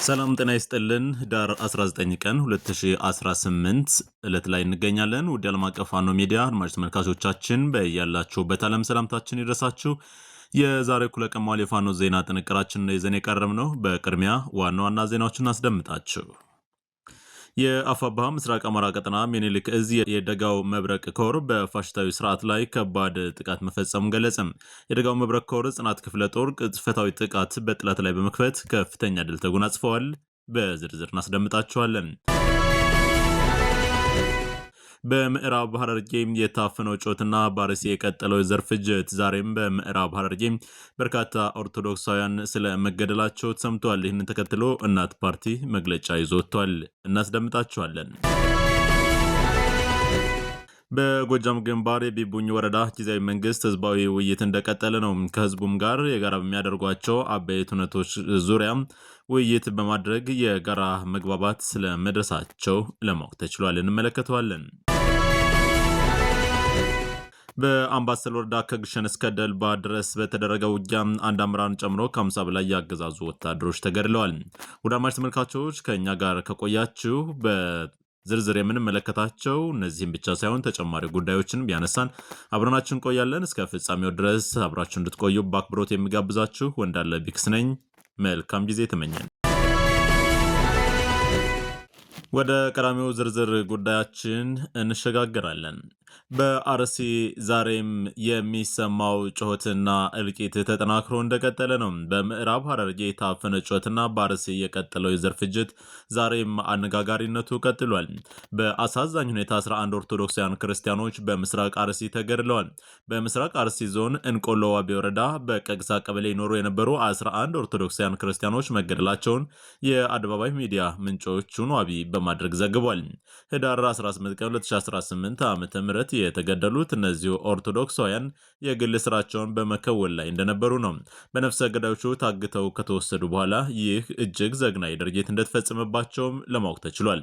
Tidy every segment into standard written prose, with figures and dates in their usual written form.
ሰላም ጤና ይስጥልን ዳር 19 ቀን 2018 ዕለት ላይ እንገኛለን። ውድ ዓለም አቀፍ ፋኖ ሚዲያ አድማጭ ተመልካቾቻችን በያላችሁበት ዓለም ሰላምታችን ይድረሳችሁ። የዛሬ እኩለ ቀን መዋዕለ የፋኖ ዜና ጥንቅራችንን ይዘን የቀረብነው። በቅድሚያ ዋና ዋና ዜናዎችን አስደምጣችሁ የአፋብኃ ምስራቅ አማራ ቀጠና ምኒልክ እዝ የደጋው መብረቅ ኮር በፋሽስታዊ ስርዓት ላይ ከባድ ጥቃት መፈጸሙን ገለጸ። የደጋው መብረቅ ኮር ጽናት ክፍለ ጦር ቅጽበታዊ ጥቃት በጠላት ላይ በመክፈት ከፍተኛ ድል ተጎናጽፈዋል። በዝርዝር እናስደምጣችኋለን። በምዕራብ ሐረርጌ የታፈነው ጩኸትና በአርሲ የቀጠለው የዘር ፍጅት ዛሬም በምዕራብ ሐረርጌ በርካታ ኦርቶዶክሳውያን ስለ መገደላቸው ተሰምቷል። ይህንን ተከትሎ እናት ፓርቲ መግለጫ ይዞ ወጥቷል። እናስደምጣችኋለን። በጎጃም ግንባር የቢቡኝ ወረዳ ጊዜያዊ መንግስት ህዝባዊ ውይይት እንደቀጠለ ነው። ከህዝቡም ጋር የጋራ በሚያደርጓቸው አበይት ሁነቶች ዙሪያ ውይይት በማድረግ የጋራ መግባባት ስለመድረሳቸው ለማወቅ ተችሏል። እንመለከተዋለን። በአምባሰል ወረዳ ከግሸን እስከ ደልባ ድረስ በተደረገ ውጊያ አንድ አመራርን ጨምሮ ከ50 በላይ ያገዛዙ ወታደሮች ተገድለዋል። ወደ አድማጭ ተመልካቾች ከእኛ ጋር ከቆያችሁ ዝርዝር የምንመለከታቸው እነዚህም ብቻ ሳይሆን ተጨማሪ ጉዳዮችን ቢያነሳን አብረናችን እንቆያለን። እስከ ፍጻሜው ድረስ አብራችሁ እንድትቆዩ በአክብሮት የሚጋብዛችሁ ወንዳለ ቢክስ ነኝ። መልካም ጊዜ ተመኘን። ወደ ቀዳሚው ዝርዝር ጉዳያችን እንሸጋግራለን። በአርሲ ዛሬም የሚሰማው ጩኸትና እልቂት ተጠናክሮ እንደቀጠለ ነው። በምዕራብ ሐረርጌ የታፈነ ጩኸትና በአርሲ የቀጠለው የዘር ፍጅት ዛሬም አነጋጋሪነቱ ቀጥሏል። በአሳዛኝ ሁኔታ 11 ኦርቶዶክሳውያን ክርስቲያኖች በምስራቅ አርሲ ተገድለዋል። በምስራቅ አርሲ ዞን እንቆሎ ዋቢ ወረዳ በቀግሳ ቀበሌ ይኖሩ የነበሩ 11 ኦርቶዶክሳውያን ክርስቲያኖች መገደላቸውን የአደባባይ ሚዲያ ምንጮቹን ዋቢ በማድረግ ዘግቧል። ህዳር 18 ቀን 2018 ዓ.ም የተገደሉት እነዚሁ ኦርቶዶክሳውያን የግል ስራቸውን በመከወል ላይ እንደነበሩ ነው። በነፍሰ ገዳዮቹ ታግተው ከተወሰዱ በኋላ ይህ እጅግ ዘግናኝ ድርጊት እንደተፈጸመባቸውም ለማወቅ ተችሏል።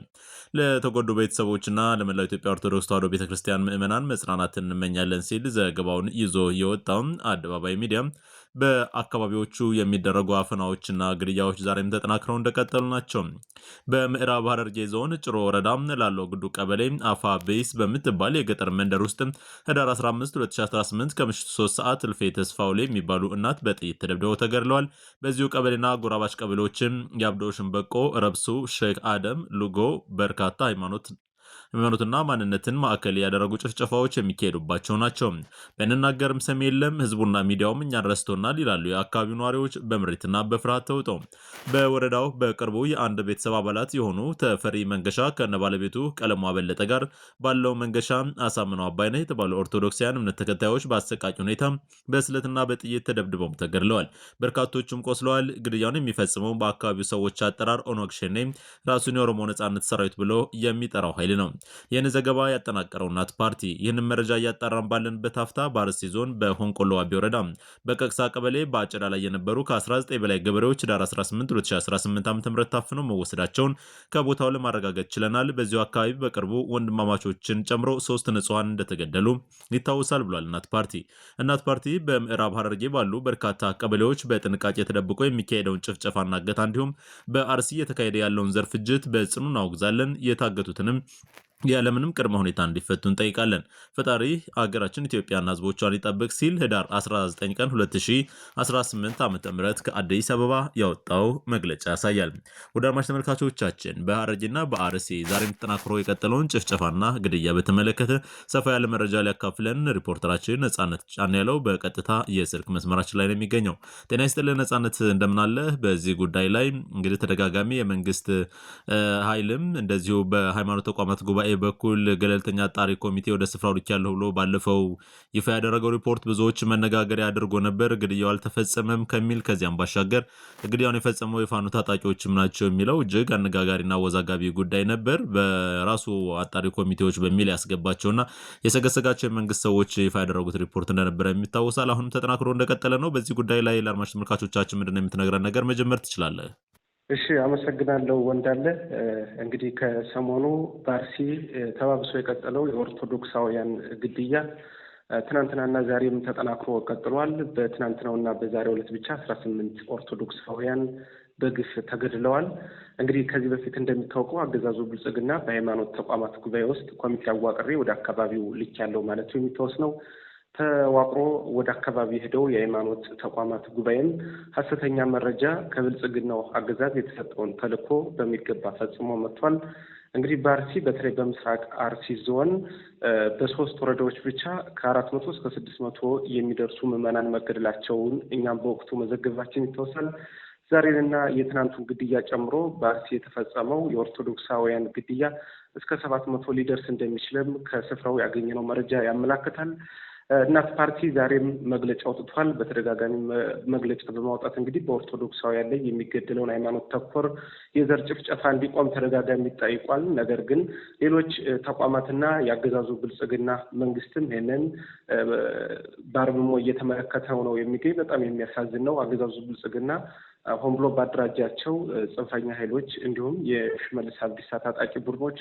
ለተጎዱ ቤተሰቦችና ለመላው ኢትዮጵያ ኦርቶዶክስ ተዋሕዶ ቤተክርስቲያን ምዕመናን መጽናናትን እንመኛለን ሲል ዘገባውን ይዞ የወጣው አደባባይ ሚዲያ በአካባቢዎቹ የሚደረጉ አፈናዎችና ግድያዎች ዛሬም ተጠናክረው እንደቀጠሉ ናቸው። በምዕራብ ሐረርጌ ዞን ጭሮ ወረዳ ላለው ግዱ ቀበሌ አፋ ቤስ በምትባል የገጠር መንደር ውስጥ ህዳር 15 2018 ከምሽቱ 3 ሰዓት እልፌ ተስፋውሌ የሚባሉ እናት በጥይት ተደብድበው ተገድለዋል። በዚሁ ቀበሌና ጎራባች ቀበሌዎችም የአብዶ ሽንበቆ፣ ረብሱ፣ ሼክ አደም፣ ሉጎ በርካታ ሃይማኖትና ማንነትን ማዕከል ያደረጉ ጭፍጨፋዎች የሚካሄዱባቸው ናቸው። በንናገርም ሰሚ የለም ህዝቡና ሚዲያውም እኛን ረስቶናል ይላሉ የአካባቢው ነዋሪዎች በምሬትና በፍርሃት ተውጠው። በወረዳው በቅርቡ የአንድ ቤተሰብ አባላት የሆኑ ተፈሪ መንገሻ ከነ ባለቤቱ ቀለሟ በለጠ ጋር ባለው መንገሻ አሳምነው አባይነህ የተባሉ ኦርቶዶክሳውያን እምነት ተከታዮች በአሰቃቂ ሁኔታ በስለትና በጥይት ተደብድበው ተገድለዋል። በርካቶችም ቆስለዋል። ግድያውን የሚፈጽመው በአካባቢው ሰዎች አጠራር ኦነግ ሸኔ ራሱን የኦሮሞ ነጻነት ሰራዊት ብሎ የሚጠራው ኃይል ነው። ይህን ዘገባ ያጠናቀረው እናት ፓርቲ ይህንን መረጃ እያጣራን ባለንበት ሀፍታ በአርሲ ዞን በሆንቆሎ ዋቢ ወረዳ በቀቅሳ ቀበሌ በአጨዳ ላይ የነበሩ ከ19 በላይ ገበሬዎች ዳር 18 2018 ዓ.ም ታፍነው መወሰዳቸውን ከቦታው ለማረጋገጥ ችለናል። በዚሁ አካባቢ በቅርቡ ወንድማማቾችን ጨምሮ 3 ንጹሃን እንደተገደሉ ይታወሳል ብሏል እናት ፓርቲ። እናት ፓርቲ በምዕራብ ሐረርጌ ባሉ በርካታ ቀበሌዎች በጥንቃቄ ተደብቆ የሚካሄደውን ጭፍጨፋና እገታ እንዲሁም በአርሲ እየተካሄደ ያለውን ዘር ፍጅት በጽኑ እናወግዛለን። የታገቱትንም ያለምንም ቅድመ ሁኔታ እንዲፈቱ እንጠይቃለን። ፈጣሪ አገራችን ኢትዮጵያና ሕዝቦቿን ይጠብቅ ሲል ህዳር 19 ቀን 2018 ዓ.ም ከአዲስ አበባ ያወጣው መግለጫ ያሳያል። ወደ አድማጭ ተመልካቾቻችን በሐረርጌና በአርሲ ዛሬም ተጠናክሮ የቀጠለውን ጭፍጨፋና ግድያ በተመለከተ ሰፋ ያለ መረጃ ሊያካፍለን ሪፖርተራችን ነጻነት ጫን ያለው በቀጥታ የስልክ መስመራችን ላይ ነው የሚገኘው። ጤና ይስጥልን ነጻነት፣ እንደምናለህ? በዚህ ጉዳይ ላይ እንግዲህ ተደጋጋሚ የመንግስት ኃይልም እንደዚሁ በሃይማኖት ተቋማት ጉባኤ በኩል ገለልተኛ አጣሪ ኮሚቴ ወደ ስፍራው ልኬያለሁ ብሎ ባለፈው ይፋ ያደረገው ሪፖርት ብዙዎች መነጋገሪያ አድርጎ ነበር። ግድያው አልተፈጸመም ከሚል ከዚያም ባሻገር ግድያውን የፈጸመው የፋኖ ታጣቂዎችም ናቸው የሚለው እጅግ አነጋጋሪና አወዛጋቢ ጉዳይ ነበር። በራሱ አጣሪ ኮሚቴዎች በሚል ያስገባቸውና የሰገሰጋቸው የመንግስት ሰዎች ይፋ ያደረጉት ሪፖርት እንደነበረ የሚታወሳል። አሁንም ተጠናክሮ እንደቀጠለ ነው። በዚህ ጉዳይ ላይ ለአድማጭ ተመልካቾቻችን ምንድነው የምትነግረን ነገር? መጀመር ትችላለህ። እሺ፣ አመሰግናለሁ ወንዳለ። እንግዲህ ከሰሞኑ በአርሲ ተባብሶ የቀጠለው የኦርቶዶክሳውያን ግድያ ትናንትናና ዛሬም ተጠናክሮ ቀጥሏል። በትናንትናውና በዛሬው ዕለት ብቻ 18 ኦርቶዶክሳውያን በግፍ ተገድለዋል። እንግዲህ ከዚህ በፊት እንደሚታወቀው አገዛዙ ብልጽግና በሃይማኖት ተቋማት ጉባኤ ውስጥ ኮሚቴ አዋቅሬ ወደ አካባቢው ልክ ያለው ማለቱ የሚታወስ ነው። ተዋቅሮ ወደ አካባቢ ሄደው የሃይማኖት ተቋማት ጉባኤም ሀሰተኛ መረጃ ከብልጽግናው አገዛዝ የተሰጠውን ተልዕኮ በሚገባ ፈጽሞ መጥቷል። እንግዲህ በአርሲ በተለይ በምስራቅ አርሲ ዞን በ3 ወረዳዎች ብቻ ከ400 እስከ 600 የሚደርሱ ምዕመናን መገደላቸውን እኛም በወቅቱ መዘገባችን ይታወሳል። ዛሬንና የትናንቱን ግድያ ጨምሮ በአርሲ የተፈጸመው የኦርቶዶክሳውያን ግድያ እስከ 700 ሊደርስ እንደሚችልም ከስፍራው ያገኘነው መረጃ ያመላክታል። እናት ፓርቲ ዛሬም መግለጫ አውጥቷል። በተደጋጋሚ መግለጫ በማውጣት እንግዲህ በኦርቶዶክሳውያን ላይ የሚገደለውን ሃይማኖት ተኮር የዘር ጭፍጨፋ እንዲቆም ተደጋጋሚ ጠይቋል። ነገር ግን ሌሎች ተቋማትና የአገዛዙ ብልጽግና መንግስትም ይህንን በአርምሞ እየተመለከተው ነው የሚገኝ። በጣም የሚያሳዝን ነው። አገዛዙ ብልጽግና ሆን ብሎ ባደራጃቸው ጽንፈኛ ኃይሎች እንዲሁም የሽመልስ አብዲሳ ታጣቂ ቡድኖች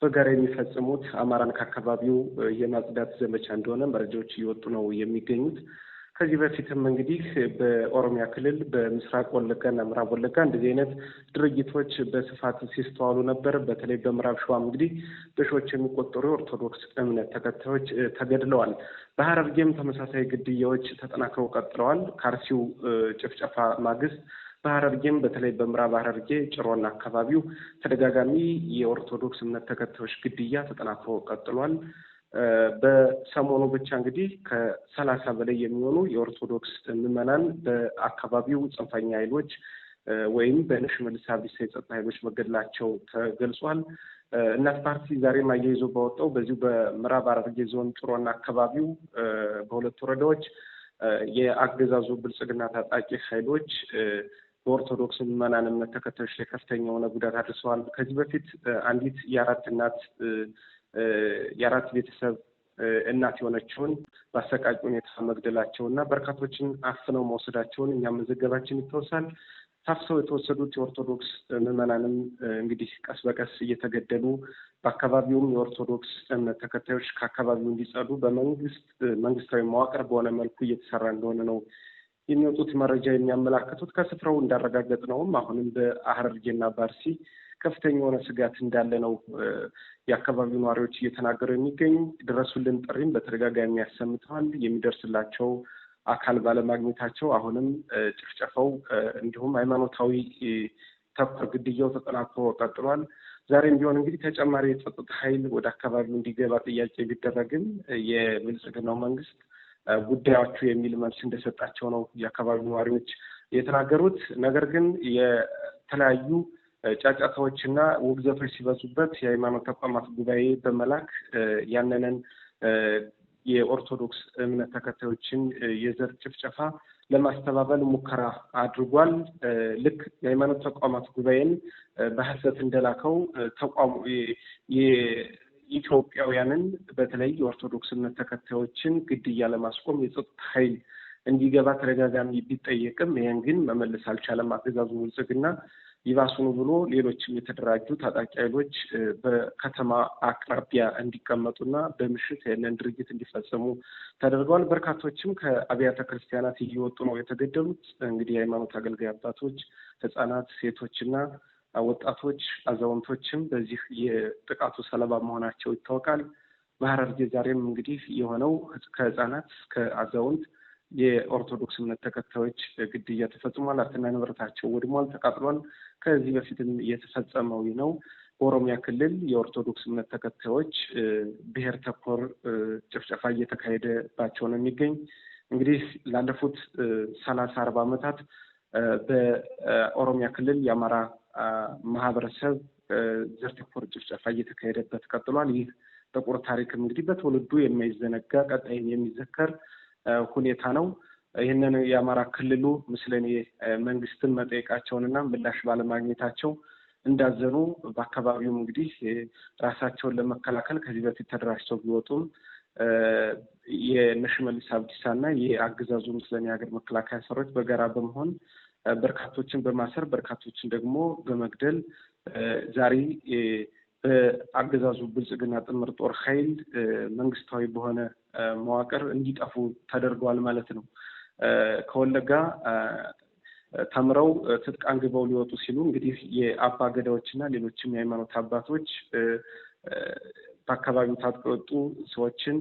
በጋራ የሚፈጽሙት አማራን ከአካባቢው የማጽዳት ዘመቻ እንደሆነ መረጃዎች እየወጡ ነው የሚገኙት። ከዚህ በፊትም እንግዲህ በኦሮሚያ ክልል በምስራቅ ወለጋና ምዕራብ ወለጋ እንደዚህ አይነት ድርጊቶች በስፋት ሲስተዋሉ ነበር። በተለይ በምዕራብ ሸዋም እንግዲህ በሺዎች የሚቆጠሩ የኦርቶዶክስ እምነት ተከታዮች ተገድለዋል። በሐረርጌም ተመሳሳይ ግድያዎች ተጠናክረው ቀጥለዋል። ከአርሲው ጭፍጨፋ ማግስት በሐረርጌም በተለይ በምዕራብ ሐረርጌ ጭሮና አካባቢው ተደጋጋሚ የኦርቶዶክስ እምነት ተከታዮች ግድያ ተጠናክሮ ቀጥሏል። በሰሞኑ ብቻ እንግዲህ ከ30 በላይ የሚሆኑ የኦርቶዶክስ ምዕመናን በአካባቢው ጽንፈኛ ኃይሎች ወይም በሽመልስ አብዲሳ የጸጥታ ኃይሎች መገደላቸው ተገልጿል። እናት ፓርቲ ዛሬም አያይዞ ባወጣው በዚሁ በምዕራብ ሐረርጌ ዞን ጭሮና አካባቢው በሁለት ወረዳዎች የአገዛዙ ብልጽግና ታጣቂ ኃይሎች በኦርቶዶክስ ምዕመናን እምነት ተከታዮች ላይ ከፍተኛ የሆነ ጉዳት አድርሰዋል። ከዚህ በፊት አንዲት የአራት ቤተሰብ እናት የሆነችውን በአሰቃቂ ሁኔታ መግደላቸውና በርካቶችን አፍነው መውሰዳቸውን እኛም መዘገባችን ይታወሳል። ታፍሰው የተወሰዱት የኦርቶዶክስ ምዕመናንም እንግዲህ ቀስ በቀስ እየተገደሉ በአካባቢውም የኦርቶዶክስ እምነት ተከታዮች ከአካባቢው እንዲጸዱ መንግስታዊ መዋቅር በሆነ መልኩ እየተሰራ እንደሆነ ነው የሚወጡት መረጃ የሚያመላክቱት። ከስፍራው እንዳረጋገጥ ነውም አሁንም በሐረርጌና በአርሲ ከፍተኛ የሆነ ስጋት እንዳለ ነው የአካባቢው ነዋሪዎች እየተናገሩ የሚገኙ። ድረሱልን ጥሪም በተደጋጋሚ ያሰምተዋል። የሚደርስላቸው አካል ባለማግኘታቸው አሁንም ጭፍጨፋው እንዲሁም ሃይማኖታዊ ተኮር ግድያው ተጠናክሮ ቀጥሏል። ዛሬም ቢሆን እንግዲህ ተጨማሪ የጸጥታ ኃይል ወደ አካባቢው እንዲገባ ጥያቄ ቢደረግም የብልጽግናው መንግስት ጉዳያችሁ የሚል መልስ እንደሰጣቸው ነው የአካባቢው ነዋሪዎች የተናገሩት። ነገር ግን የተለያዩ ጫጫታዎችና ውግዘቶች ሲበዙበት የሃይማኖት ተቋማት ጉባኤ በመላክ ያንንን የኦርቶዶክስ እምነት ተከታዮችን የዘር ጭፍጨፋ ለማስተባበል ሙከራ አድርጓል። ልክ የሃይማኖት ተቋማት ጉባኤን በሐሰት እንደላከው ተቋሙ የኢትዮጵያውያንን በተለይ የኦርቶዶክስ እምነት ተከታዮችን ግድያ ለማስቆም የጸጥታ ኃይል እንዲገባ ተደጋጋሚ ቢጠየቅም ይህን ግን መመለስ አልቻለም አገዛዙ ብልጽግና። ይባሱኑ ብሎ ሌሎችም የተደራጁ ታጣቂ ኃይሎች በከተማ አቅራቢያ እንዲቀመጡና በምሽት ይህንን ድርጊት እንዲፈጸሙ ተደርገዋል። በርካቶችም ከአብያተ ክርስቲያናት እየወጡ ነው የተገደሉት። እንግዲህ የሃይማኖት አገልጋይ አባቶች፣ ህጻናት፣ ሴቶችና ወጣቶች፣ አዛውንቶችም በዚህ የጥቃቱ ሰለባ መሆናቸው ይታወቃል። በሐረርጌ ዛሬም እንግዲህ የሆነው ከህጻናት እስከ አዛውንት የኦርቶዶክስ እምነት ተከታዮች ግድያ ተፈጽሟል። ሀብትና ንብረታቸው ወድሟል፣ ተቃጥሏል። ከዚህ በፊትም የተፈጸመው ነው። በኦሮሚያ ክልል የኦርቶዶክስ እምነት ተከታዮች ብሔር ተኮር ጭፍጨፋ እየተካሄደባቸው ነው የሚገኝ። እንግዲህ ላለፉት 30-40 ዓመታት በኦሮሚያ ክልል የአማራ ማህበረሰብ ዘር ተኮር ጭፍጨፋ እየተካሄደበት ቀጥሏል። ይህ ጥቁር ታሪክም እንግዲህ በትውልዱ የማይዘነጋ ቀጣይም የሚዘከር ሁኔታ ነው። ይህንን የአማራ ክልሉ ምስለኔ መንግስትን መጠየቃቸውንና ምላሽ ባለማግኘታቸው እንዳዘኑ በአካባቢውም እንግዲህ ራሳቸውን ለመከላከል ከዚህ በፊት ተደራጅተው ቢወጡም የሽመልስ አብዲሳና የአገዛዙ ምስለኔ ሀገር መከላከያ ሰራዊት በጋራ በመሆን በርካቶችን በማሰር በርካቶችን ደግሞ በመግደል ዛሬ በአገዛዙ ብልጽግና ጥምር ጦር ኃይል መንግስታዊ በሆነ መዋቅር እንዲጠፉ ተደርገዋል ማለት ነው። ከወለጋ ተምረው ትጥቅ አንግበው ሊወጡ ሲሉ እንግዲህ የአባ ገዳዎችና ሌሎችም የሃይማኖት አባቶች በአካባቢው ታጥቀው የወጡ ሰዎችን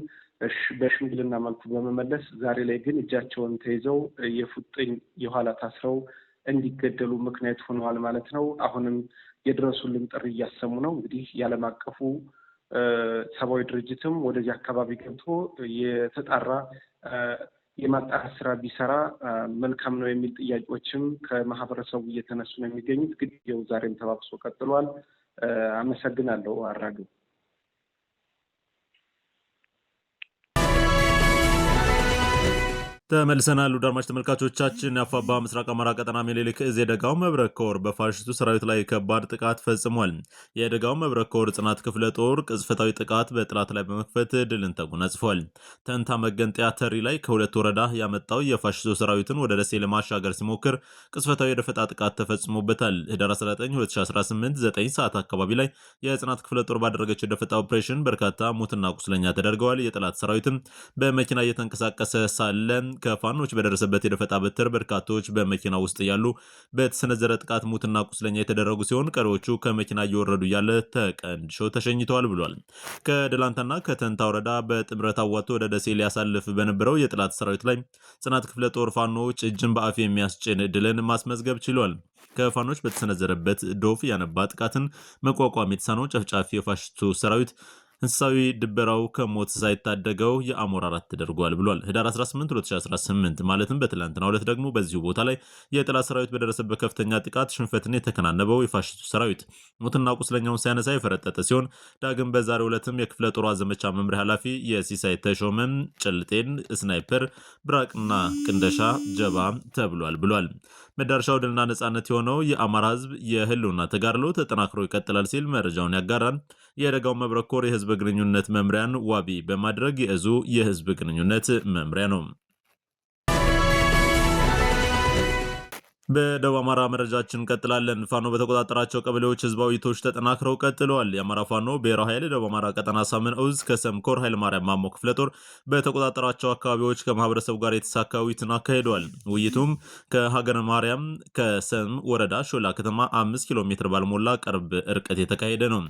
በሽምግልና መልኩ በመመለስ ዛሬ ላይ ግን እጃቸውን ተይዘው የፉጥኝ የኋላ ታስረው እንዲገደሉ ምክንያት ሆነዋል ማለት ነው። አሁንም የድረሱልን ጥሪ እያሰሙ ነው። እንግዲህ የዓለም አቀፉ ሰብአዊ ድርጅትም ወደዚህ አካባቢ ገብቶ የተጣራ የማጣራት ስራ ቢሰራ መልካም ነው የሚል ጥያቄዎችም ከማህበረሰቡ እየተነሱ ነው የሚገኙት። ግድያው ዛሬም ተባብሶ ቀጥሏል። አመሰግናለሁ። አራዱ ተመልሰናል። አድማጭ ተመልካቾቻችን የአፋባ ምስራቅ አማራ ቀጠና ምኒልክ ዕዝ የደጋው መብረቅ ኮር በፋሽስቱ ሰራዊት ላይ ከባድ ጥቃት ፈጽሟል። የደጋው መብረቅ ኮር ጽናት ክፍለ ጦር ቅጽበታዊ ጥቃት በጥላት ላይ በመክፈት ድልን ተጎናጽፏል። ተንታ መገንጠያ ተሪ ላይ ከሁለት ወረዳ ያመጣው የፋሽስቱ ሰራዊትን ወደ ደሴ ለማሻገር ሲሞክር ቅጽበታዊ የደፈጣ ጥቃት ተፈጽሞበታል። ህዳር 19 2018 9 ሰዓት አካባቢ ላይ የጽናት ክፍለ ጦር ባደረገችው የደፈጣ ኦፕሬሽን በርካታ ሙትና ቁስለኛ ተደርገዋል። የጠላት ሰራዊትም በመኪና እየተንቀሳቀሰ ሳለ ከፋኖች በደረሰበት የደፈጣ በትር በርካቶች በመኪና ውስጥ ያሉ በተሰነዘረ ጥቃት ሙትና ቁስለኛ የተደረጉ ሲሆን ቀሪዎቹ ከመኪና እየወረዱ ያለ ተቀንድሾ ተሸኝተዋል ብሏል። ከደላንታና ከተንታ ወረዳ በጥምረት አዋጥቶ ወደ ደሴ ሊያሳልፍ በነበረው የጠላት ሰራዊት ላይ ጽናት ክፍለ ጦር ፋኖች እጅን በአፍ የሚያስጭን ድልን ማስመዝገብ ችሏል። ከፋኖች በተሰነዘረበት ዶፍ ያነባ ጥቃትን መቋቋም የተሳነው ጨፍጫፊ የፋሽስቱ ሰራዊት እንስሳዊ ድበራው ከሞት ሳይታደገው የአሞራ አራት ተደርጓል ብሏል። ህዳር 18 2018 ማለትም በትላንትናው ዕለት ደግሞ በዚሁ ቦታ ላይ የጠላት ሰራዊት በደረሰበት ከፍተኛ ጥቃት ሽንፈትን የተከናነበው የፋሽስቱ ሰራዊት ሞትና ቁስለኛውን ሳያነሳ የፈረጠጠ ሲሆን ዳግም በዛሬው ዕለትም የክፍለ ጦሯ ዘመቻ መምሪያ ኃላፊ የሲሳይ ተሾመን ጭልጤን ስናይፐር ብራቅና ቅንደሻ ጀባ ተብሏል ብሏል። መዳረሻው ድልና ነጻነት የሆነው የአማራ ህዝብ የህልውና ተጋድሎ ተጠናክሮ ይቀጥላል ሲል መረጃውን ያጋራል። የደጋው መብረቅ ኮር የህዝብ ግንኙነት መምሪያን ዋቢ በማድረግ የዕዙ የህዝብ ግንኙነት መምሪያ ነው። በደቡብ አማራ መረጃችን እንቀጥላለን። ፋኖ በተቆጣጠራቸው ቀበሌዎች ህዝባዊ ውይይቶች ተጠናክረው ቀጥለዋል። የአማራ ፋኖ ብሔራዊ ኃይል ደቡብ አማራ ቀጠና ሳምን ዕዝ ከሰም ኮር ኃይለማርያም ማሞ ክፍለ ጦር በተቆጣጠራቸው አካባቢዎች ከማህበረሰቡ ጋር የተሳካ ውይይትን አካሂደዋል። ውይይቱም ከሀገረ ማርያም ከሰም ወረዳ ሾላ ከተማ 5 ኪሎ ሜትር ባልሞላ ቅርብ ርቀት የተካሄደ ነው።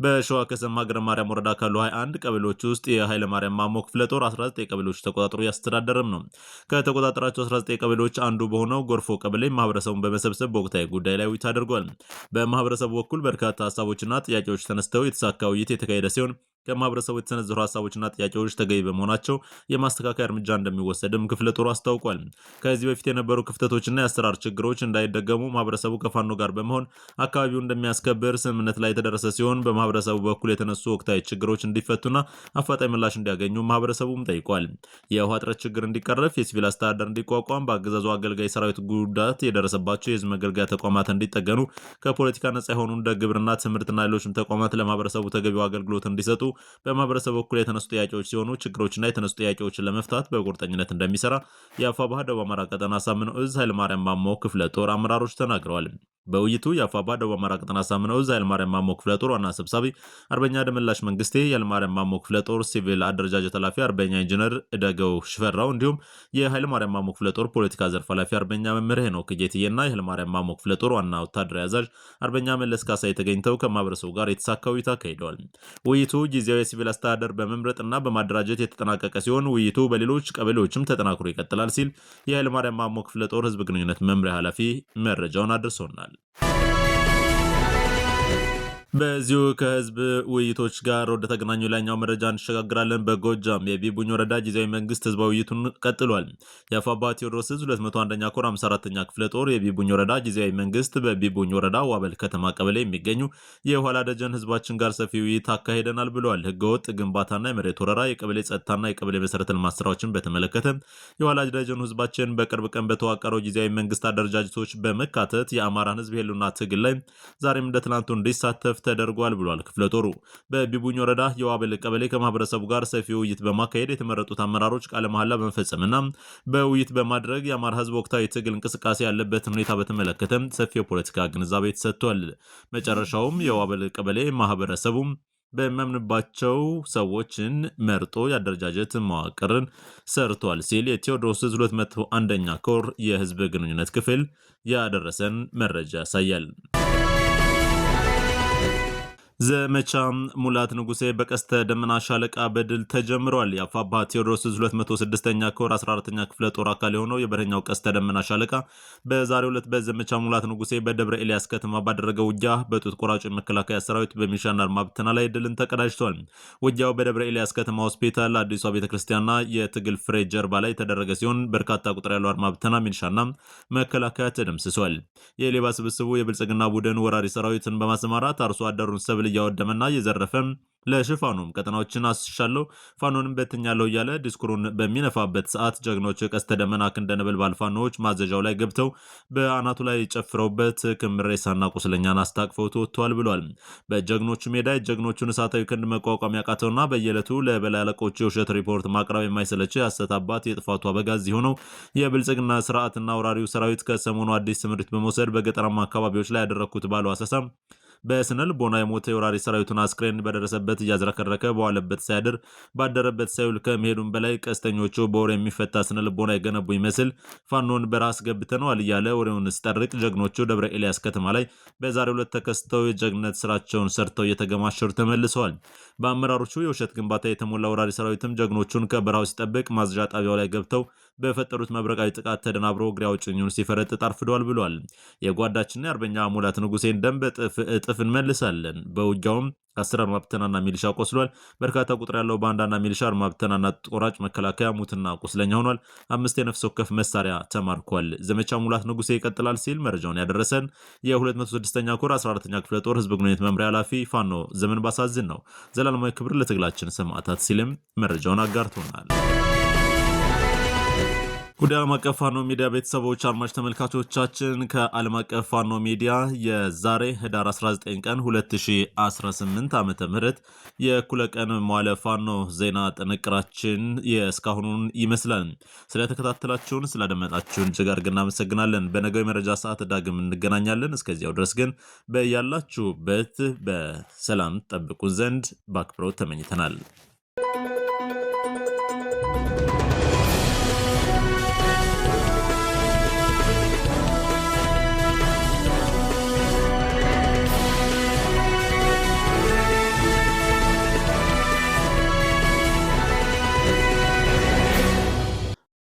በሸዋ ከሰም ሀገረ ማርያም ወረዳ ካሉ 21 ቀበሌዎች ውስጥ የኃይለማርያም ማሞ ክፍለ ጦር 19 ቀበሌዎች ተቆጣጥሮ ያስተዳደረም ነው። ከተቆጣጠራቸው 19 ቀበሌዎች አንዱ በሆነው ጎርፎ ቀበሌ ማህበረሰቡን በመሰብሰብ በወቅታዊ ጉዳይ ላይ ውይይት አድርጓል። በማህበረሰቡ በኩል በርካታ ሀሳቦችና ጥያቄዎች ተነስተው የተሳካ ውይይት የተካሄደ ሲሆን ከማህበረሰቡ የተሰነዘሩ ሀሳቦችና ጥያቄዎች ተገቢ በመሆናቸው የማስተካከያ እርምጃ እንደሚወሰድም ክፍለ ጦሩ አስታውቋል። ከዚህ በፊት የነበሩ ክፍተቶችና የአሰራር ችግሮች እንዳይደገሙ ማህበረሰቡ ከፋኖ ጋር በመሆን አካባቢውን እንደሚያስከብር ስምምነት ላይ የተደረሰ ሲሆን በማህበረሰቡ በኩል የተነሱ ወቅታዊ ችግሮች እንዲፈቱና አፋጣኝ ምላሽ እንዲያገኙ ማህበረሰቡም ጠይቋል። የውሃ እጥረት ችግር እንዲቀረፍ፣ የሲቪል አስተዳደር እንዲቋቋም፣ በአገዛዙ አገልጋይ ሰራዊት ጉዳት የደረሰባቸው የህዝብ መገልገያ ተቋማት እንዲጠገኑ፣ ከፖለቲካ ነጻ የሆኑ እንደ ግብርና፣ ትምህርትና ሌሎችም ተቋማት ለማህበረሰቡ ተገቢው አገልግሎት እንዲሰጡ በማህበረሰቡ በኩል የተነሱ ጥያቄዎች ሲሆኑ ችግሮችና የተነሱ ጥያቄዎችን ለመፍታት በቁርጠኝነት እንደሚሰራ የአፋባህ ደቡብ አማራ ቀጠና ሳምነው ዕዝ ኃይለማርያም ማሞ ክፍለ ጦር አመራሮች ተናግረዋል። በውይይቱ የአፋባህ ደቡብ አማራ ቀጠና ሳምነው ዕዝ ኃይለማርያም ማሞ ክፍለ ጦር ዋና ሰብሳቢ አርበኛ ደመላሽ መንግስቴ፣ የኃይለማርያም ማሞ ክፍለ ጦር ሲቪል አደረጃጀት ኃላፊ አርበኛ ኢንጂነር እደገው ሽፈራው እንዲሁም የኃይለማርያም ማሞ ክፍለ ጦር ፖለቲካ ዘርፍ ኃላፊ አርበኛ መምህር ሄኖክ ጌትዬና የኃይለማርያም ማሞ ክፍለ ጦር ዋና ወታደራዊ አዛዥ አርበኛ መለስ ካሳይ ተገኝተው ከማህበረሰቡ ጋር የተሳካ ውይይት አካሂደዋል። ውይይቱ ጊዜያዊ የሲቪል አስተዳደር በመምረጥና በማደራጀት የተጠናቀቀ ሲሆን ውይይቱ በሌሎች ቀበሌዎችም ተጠናክሮ ይቀጥላል ሲል የኃይለማርያም ማሞ ክፍለ ጦር ህዝብ ግንኙነት መምሪያ ኃላፊ መረጃውን አድርሶናል። በዚሁ ከህዝብ ውይይቶች ጋር ወደ ተገናኙ ላይኛው መረጃ እንሸጋግራለን። በጎጃም የቢቡኝ ወረዳ ጊዜያዊ መንግስት ህዝባዊ ውይይቱን ቀጥሏል። የአፋባ ቴዎድሮስ ዕዝ 201ኛ ኮር 54ኛ ክፍለ ጦር የቢቡኝ ወረዳ ጊዜያዊ መንግስት በቢቡኝ ወረዳ ዋበል ከተማ ቀበሌ የሚገኙ የኋላ ደጀን ህዝባችን ጋር ሰፊ ውይይት አካሄደናል ብለዋል። ህገወጥ ግንባታና የመሬት ወረራ፣ የቀበሌ ጸጥታና የቀበሌ መሰረተ ልማት ስራዎችን በተመለከተ የኋላ ደጀኑ ህዝባችን በቅርብ ቀን በተዋቀረው ጊዜያዊ መንግስት አደረጃጀቶች በመካተት የአማራን ህዝብ የህልውና ትግል ላይ ዛሬም እንደ ትናንቱ እንዲሳተፍ ተደርጓል ብሏል። ክፍለ ጦሩ በቢቡኝ ወረዳ የዋበል ቀበሌ ከማህበረሰቡ ጋር ሰፊ ውይይት በማካሄድ የተመረጡት አመራሮች ቃለ መሐላ በመፈጸምና በውይይት በማድረግ የአማራ ህዝብ ወቅታዊ ትግል እንቅስቃሴ ያለበትን ሁኔታ በተመለከተ ሰፊ የፖለቲካ ግንዛቤ ተሰጥቷል። መጨረሻውም የዋበል ቀበሌ ማህበረሰቡ በሚያምንባቸው ሰዎችን መርጦ የአደረጃጀት መዋቅርን ሰርቷል ሲል የቴዎድሮስ 201ኛ ኮር የህዝብ ግንኙነት ክፍል ያደረሰን መረጃ ያሳያል። ዘመቻ ሙላት ንጉሴ በቀስተ ደመና ሻለቃ በድል ተጀምሯል። የአፋባ ቴዎድሮስ 206ኛ ኮር 14ኛ ክፍለ ጦር አካል የሆነው የበረኛው ቀስተ ደመና ሻለቃ በዛሬው ዕለት በዘመቻ ሙላት ንጉሴ በደብረ ኤልያስ ከተማ ባደረገው ውጊያ በጡት ቆራጭ መከላከያ ሰራዊት በሚሊሻና አድማ ብተና ላይ ድልን ተቀዳጅቷል። ውጊያው በደብረ ኤልያስ ከተማ ሆስፒታል፣ አዲሷ ቤተክርስቲያንና የትግል ፍሬ ጀርባ ላይ የተደረገ ሲሆን በርካታ ቁጥር ያለው አድማ ብተና፣ ሚሊሻና መከላከያ ተደምስሷል። የሌባ ስብስቡ የብልጽግና ቡድን ወራሪ ሰራዊትን በማሰማራት አርሶ አደሩን ሰብል እያወደመና እየዘረፈም ለሽፋኑም ቀጠናዎችን አስሻለሁ ፋኖንም በትኛለሁ እያለ ዲስኩሩን በሚነፋበት ሰዓት ጀግኖች ቀስተ ደመና ክንደ ነበልባል ፋኖዎች ማዘዣው ላይ ገብተው በአናቱ ላይ ጨፍረውበት ክምር ሬሳና ቁስለኛን አስታቅፈው ተወጥተዋል ብሏል። በጀግኖቹ ሜዳ የጀግኖቹን እሳታዊ ክንድ መቋቋም ያቃተውና በየዕለቱ ለበላይ አለቆቹ የውሸት ሪፖርት ማቅረብ የማይሰለች የሐሰት አባት የጥፋቱ አበጋዝ የሆነው የብልጽግና ስርዓትና ወራሪው ሰራዊት ከሰሞኑ አዲስ ስምሪት በመውሰድ በገጠራማ አካባቢዎች ላይ ያደረግኩት ባለው አሰሳ በስነ ልቦና የሞተ የወራሪ ሰራዊቱን አስክሬን በደረሰበት እያዝረከረከ በዋለበት ሳያድር ባደረበት ሳይውል ከመሄዱም በላይ ቀስተኞቹ በወሬ የሚፈታ ስነ ልቦና የገነቡ ይመስል ፋኖን በራስ ገብተነዋል እያለ ወሬውን ስጠርቅ ጀግኖቹ ደብረ ኤልያስ ከተማ ላይ በዛሬው ዕለት ተከስተው የጀግነት ስራቸውን ሰርተው እየተገማሸሩ ተመልሰዋል። በአመራሮቹ የውሸት ግንባታ የተሞላ ወራሪ ሰራዊትም ጀግኖቹን ከበረሃው ሲጠብቅ ማዝዣ ጣቢያው ላይ ገብተው በፈጠሩት መብረቃዊ ጥቃት ተደናብሮ እግሬ አውጭኙን ሲፈረጥጥ አርፍዷል ብሏል። የጓዳችንና የአርበኛ ሙላት ንጉሴን ደም በእጥፍ እንመልሳለን። በውጊያውም 10 አድማ ብተናና ሚሊሻ ቆስሏል። በርካታ ቁጥር ያለው ባንዳና ሚሊሻ አድማ ብተናና ቆራጭ መከላከያ ሙትና ቁስለኛ ሆኗል። 5 የነፍስ ወከፍ መሳሪያ ተማርኳል። ዘመቻ ሙላት ንጉሴ ይቀጥላል ሲል መረጃውን ያደረሰን የ206ኛ ኮር 14ኛ ክፍለ ጦር ህዝብ ግንኙነት መምሪያ ኃላፊ ፋኖ ዘመን ባሳዝን ነው። ዘላለማዊ ክብር ለትግላችን ሰማዕታት ሲልም መረጃውን አጋርቶናል። ወደ ዓለም አቀፍ ፋኖ ሚዲያ ቤተሰቦች አድማጭ ተመልካቾቻችን ከዓለም አቀፍ ፋኖ ሚዲያ የዛሬ ህዳር 19 ቀን 2018 ዓ.ም የእኩለ ቀን መዋለ ፋኖ ዜና ጥንቅራችን የእስካሁኑን ይመስላል። ስለተከታተላችሁን ስላደመጣችሁን እጅግ አድርገን እናመሰግናለን። በነገው የመረጃ ሰዓት ዳግም እንገናኛለን። እስከዚያው ድረስ ግን በያላችሁበት በሰላም ጠብቁ ዘንድ በአክብሮት ተመኝተናል።